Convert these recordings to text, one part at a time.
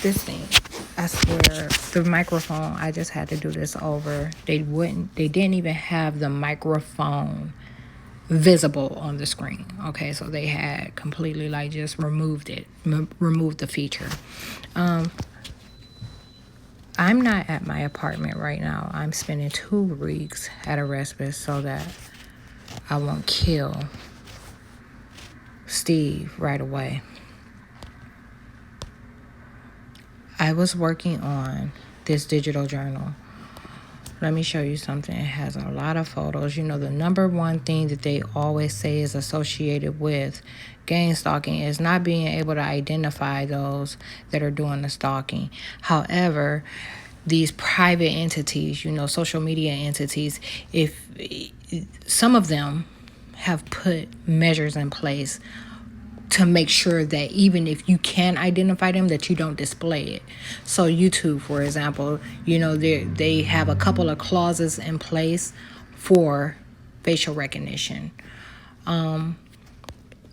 This thing, I swear, the microphone, I just had to do this over. They didn't even have the microphone visible on the screen. Okay, so they had completely like just removed the feature. I'm not at my apartment right now. I'm spending 2 weeks at a respite so that I won't kill Steve right away. I was working on this digital journal. Let me show you something. It has a lot of photos. You know, the number one thing that they always say is associated with gang stalking is not being able to identify those that are doing the stalking. However, these private entities, you know, social media entities, if some of them have put measures in place to make sure that even if you can identify them, that you don't display it. So YouTube, for example, you know, they have a couple of clauses in place for facial recognition.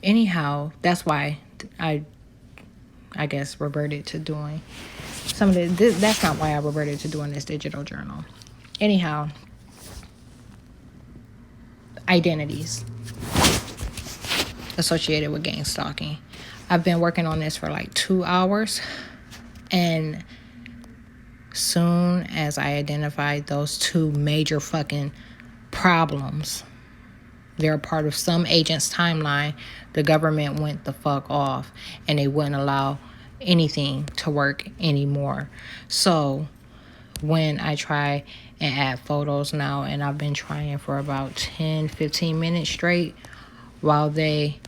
Anyhow, that's why I guess reverted to doing some of this. That's not why I reverted to doing this digital journal. Anyhow, identities associated with gang stalking. I've been working on this for like 2 hours, and soon as I identified those 2 major fucking problems, they're a part of some agent's timeline, the government went the fuck off and they wouldn't allow anything to work anymore. So when I try and add photos now, and I've been trying for about 10-15 minutes straight while they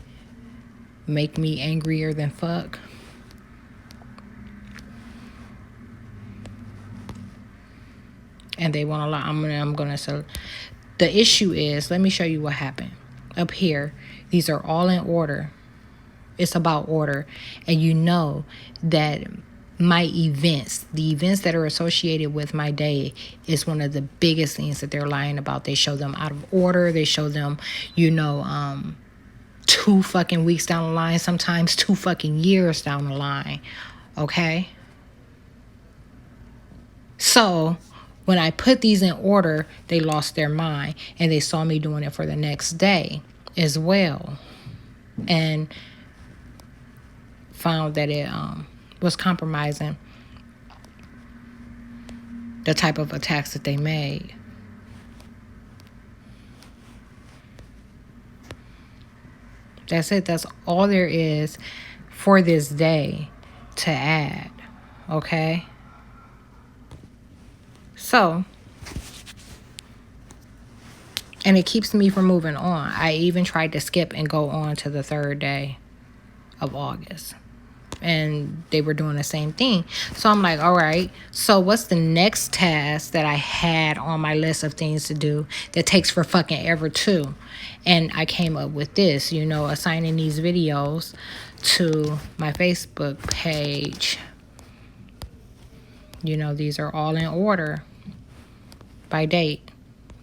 make me angrier than fuck, and they won't allow. I'm gonna. So the issue is, let me show you what happened up here. These are all in order. It's about order, and you know that my events, the events that are associated with my day, is one of the biggest things that they're lying about. They show them out of order. They show them, you know, 2 fucking weeks down the line, sometimes 2 fucking years down the line. Okay? So when I put these in order, they lost their mind, and they saw me doing it for the next day as well, and found that it was compromising the type of attacks that they made. That's it. That's all there is for this day to add. Okay? So, and it keeps me from moving on. I even tried to skip and go on to the 3rd day of August, and they were doing the same thing. So I'm like, all right, so what's the next task that I had on my list of things to do that takes for fucking ever too? And I came up with this, you know, assigning these videos to my Facebook page. You know, these are all in order by date,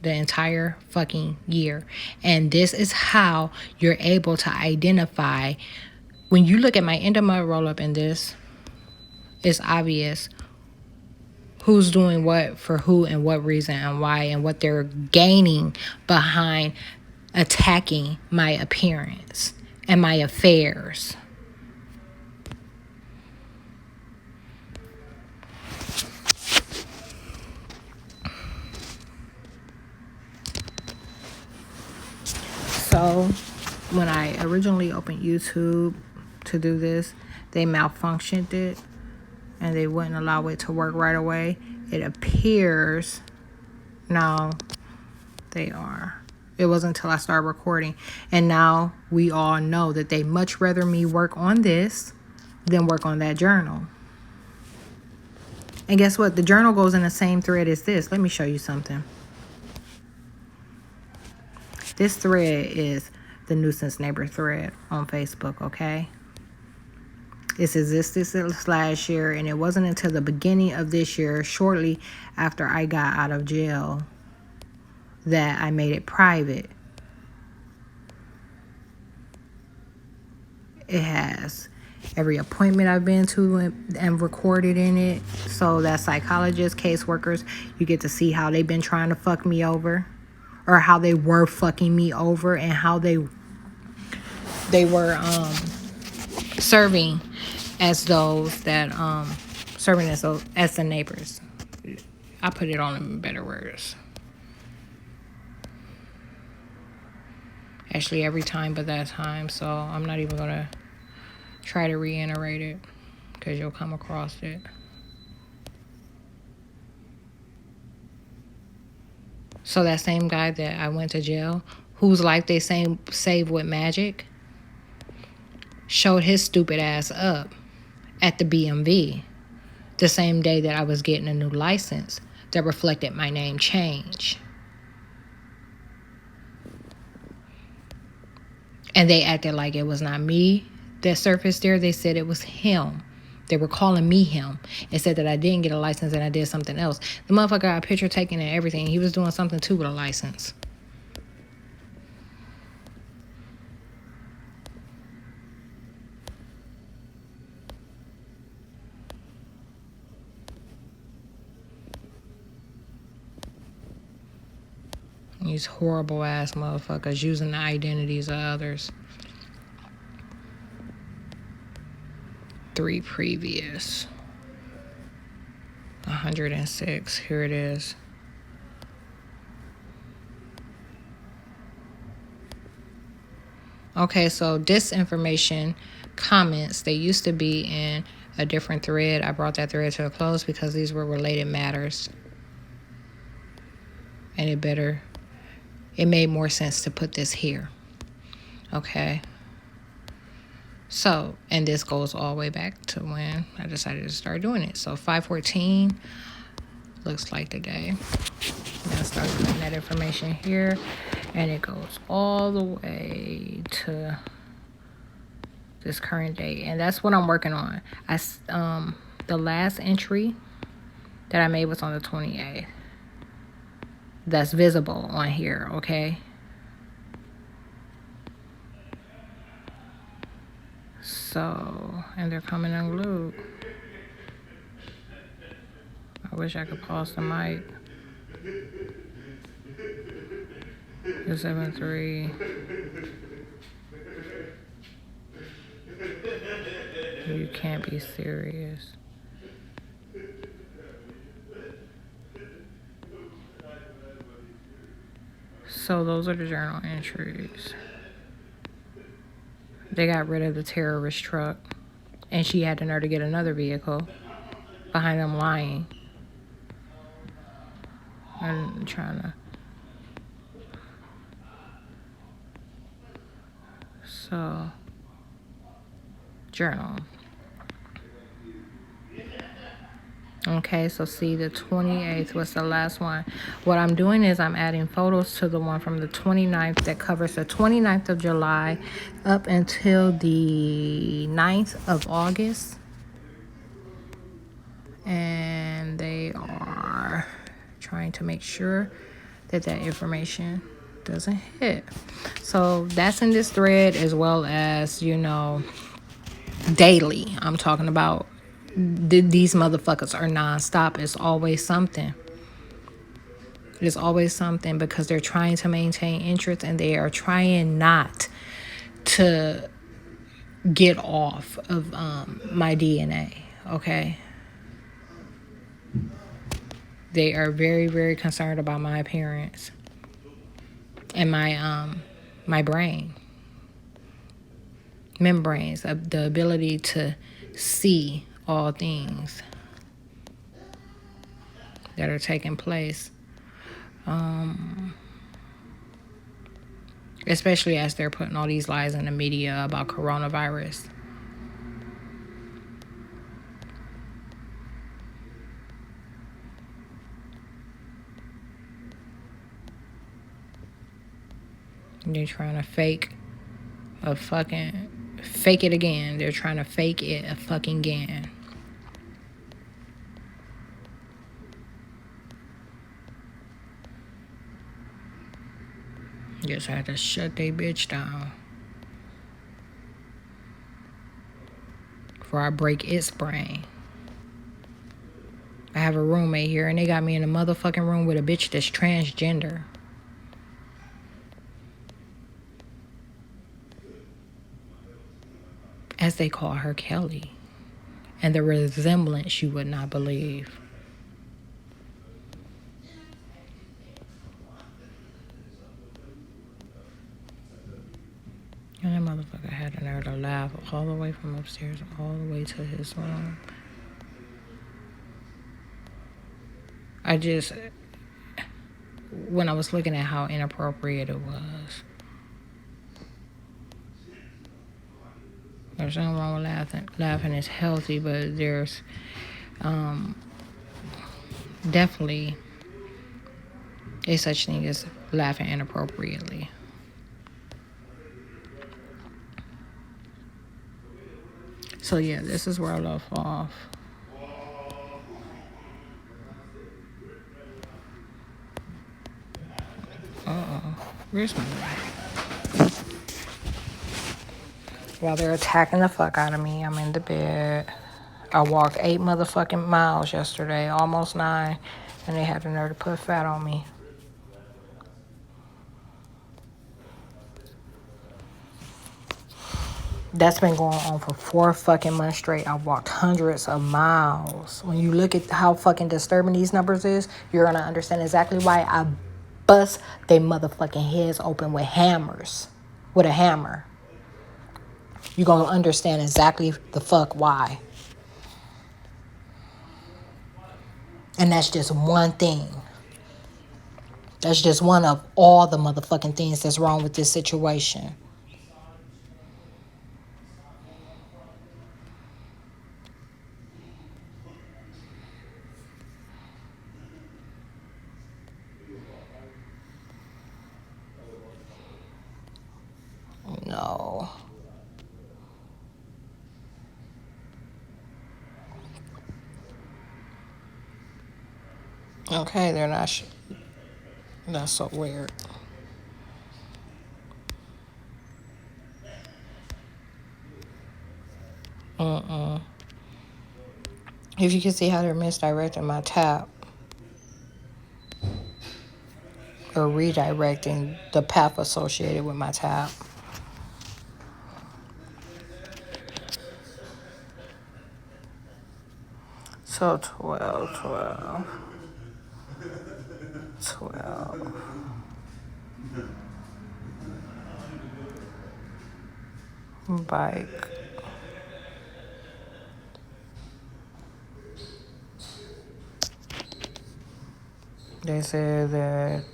the entire fucking year. And this is how you're able to identify. When you look at my end of my roll up in this, it's obvious who's doing what for who and what reason and why, and what they're gaining behind attacking my appearance and my affairs. So when I originally opened YouTube to do this, they malfunctioned it, and they wouldn't allow it to work right away. It appears now they are. It wasn't until I started recording, and now we all know that they much rather me work on this than work on that journal. And guess what? The journal goes in the same thread as this. Let me show you something. This thread is the nuisance neighbor thread on Facebook, okay? It's existed last year, and it wasn't until the beginning of this year, shortly after I got out of jail, that I made it private. It has every appointment I've been to and recorded in it. So that psychologists, caseworkers, you get to see how they've been trying to fuck me over, or how they were fucking me over, and how they were serving as those that serving as the neighbors. I put it on in better words. Actually, every time but that time, so I'm not even gonna try to reiterate it, because you'll come across it. So that same guy that I went to jail, whose life they saved with magic, showed his stupid ass up at the BMV the same day that I was getting a new license that reflected my name change. And they acted like it was not me that surfaced there. They said it was him. They were calling me him and said that I didn't get a license and I did something else. The motherfucker got a picture taken and everything. He was doing something too with a license. These horrible ass motherfuckers using the identities of others. 3 previous. 106. Here it is. Okay, so disinformation comments, they used to be in a different thread. I brought that thread to a close because these were related matters. And it made more sense to put this here. Okay. So, and this goes all the way back to when I decided to start doing it. So 5/14 looks like the day. Then I start putting that information here, and it goes all the way to this current date, and that's what I'm working on. The last entry that I made was on the 28th. That's visible on here, okay? So, and they're coming unglued. I wish I could pause the mic. 273. You can't be serious. So those are the journal entries. They got rid of the terrorist truck, and she had the nerve to get another vehicle behind them lying. I'm trying to. So, journal. Okay, so see, the 28th was the last one. What I'm doing is I'm adding photos to the one from the 29th that covers the 29th of July up until the 9th of August. And they are trying to make sure that information doesn't hit. So that's in this thread, as well as, daily. I'm talking about these motherfuckers are nonstop. It's always something. There's always something, because they're trying to maintain interest, and they are trying not to get off of my DNA. Okay. They are very, very concerned about my appearance and my brain membranes, the ability to see all things that are taking place, especially as they're putting all these lies in the media about coronavirus. They're trying to fake it again. They're trying to fake it a fucking again. Just had to shut they bitch down. before I break its brain. I have a roommate here, and they got me in a motherfucking room with a bitch that's transgender. As they call her, Kelly. And the resemblance you would not believe. And that motherfucker had a nerve to laugh all the way from upstairs, all the way to his room. When I was looking at how inappropriate it was. There's nothing wrong with laughing. Laughing is healthy, but there's definitely a such thing as laughing inappropriately. So yeah, this is where I left off. Where's my bag? While they're attacking the fuck out of me, I'm in the bed. I walked 8 motherfucking miles yesterday, almost 9, and they had the nerve to put fat on me. That's been going on for 4 fucking months straight. I walked hundreds of miles. When you look at how fucking disturbing these numbers is, you're gonna understand exactly why I bust they motherfucking heads open with hammers. With a hammer. You're gonna understand exactly the fuck why. And that's just one thing. That's just one of all the motherfucking things that's wrong with this situation. No. Okay, they're not. That's so weird. If you can see how they're misdirecting my tap. Or redirecting the path associated with my tap. So 12. Bike. They said that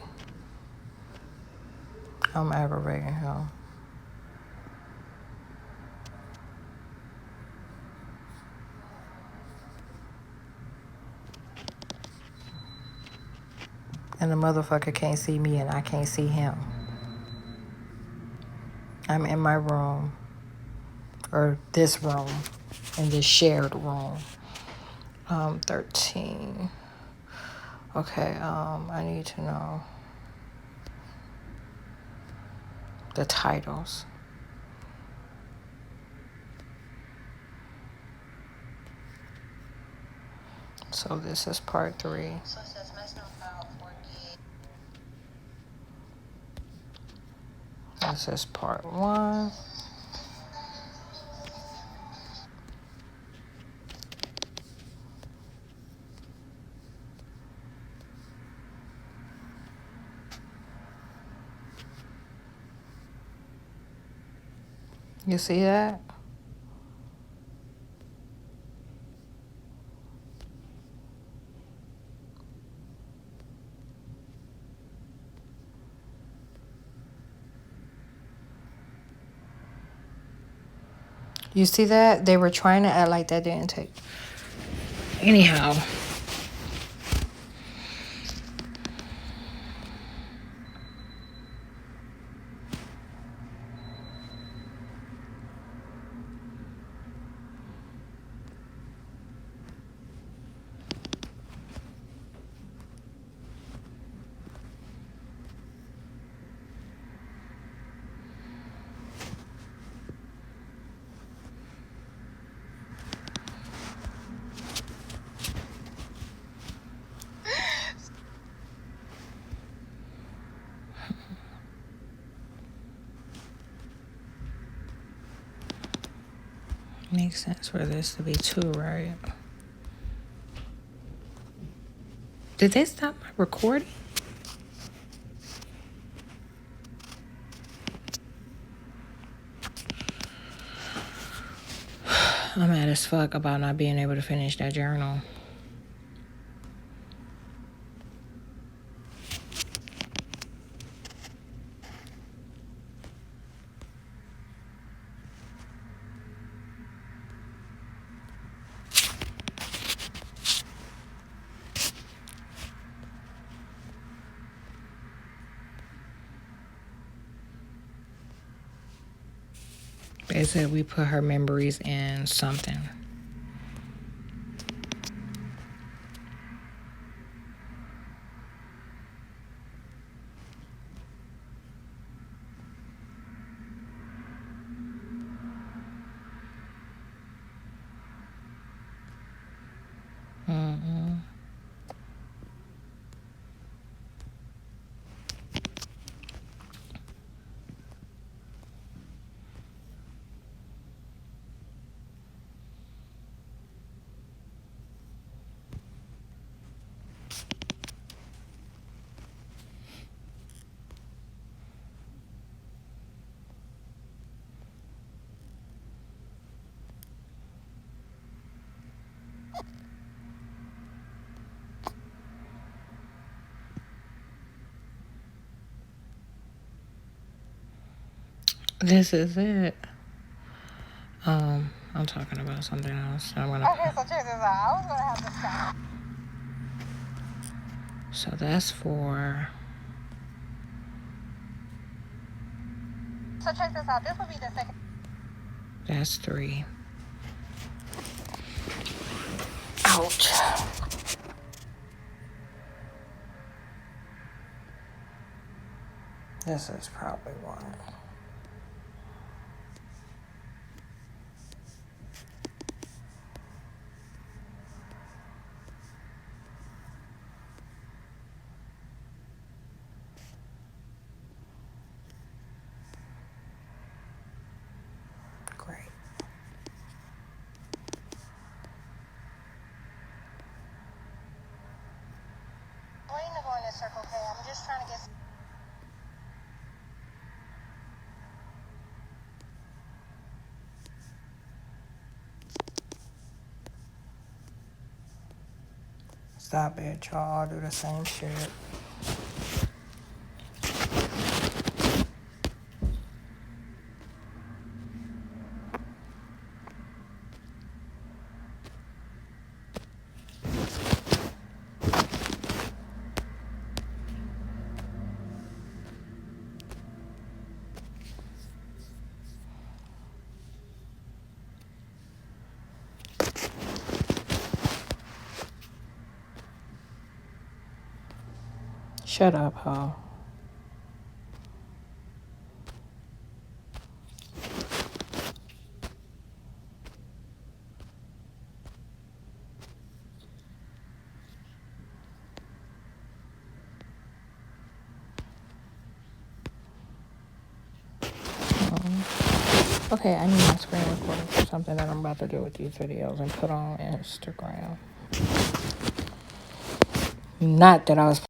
I'm aggravating him. And the motherfucker can't see me and I can't see him. I'm in my room. Or this room. In this shared room. 13. Okay, I need to know the titles. So this is part 3. This is part 1. You see that? You see that? They were trying to act like that didn't take. Anyhow. Makes sense for this to be 2, right? Did they stop my recording? I'm mad as fuck about not being able to finish that journal. They said we put her memories in something. This is it. I'm talking about something else. Okay, so check this out. I was gonna have to stop. So that's 4. So check this out. This would be the second. That's 3. Ouch. This is probably 1. Great. I'm waiting to go in this Circle K. I'm just trying to get. Stop it, y'all. Do the same shit. Shut up, ho. Okay, I need my screen recording for something that I'm about to do with these videos and put on Instagram. Not that I was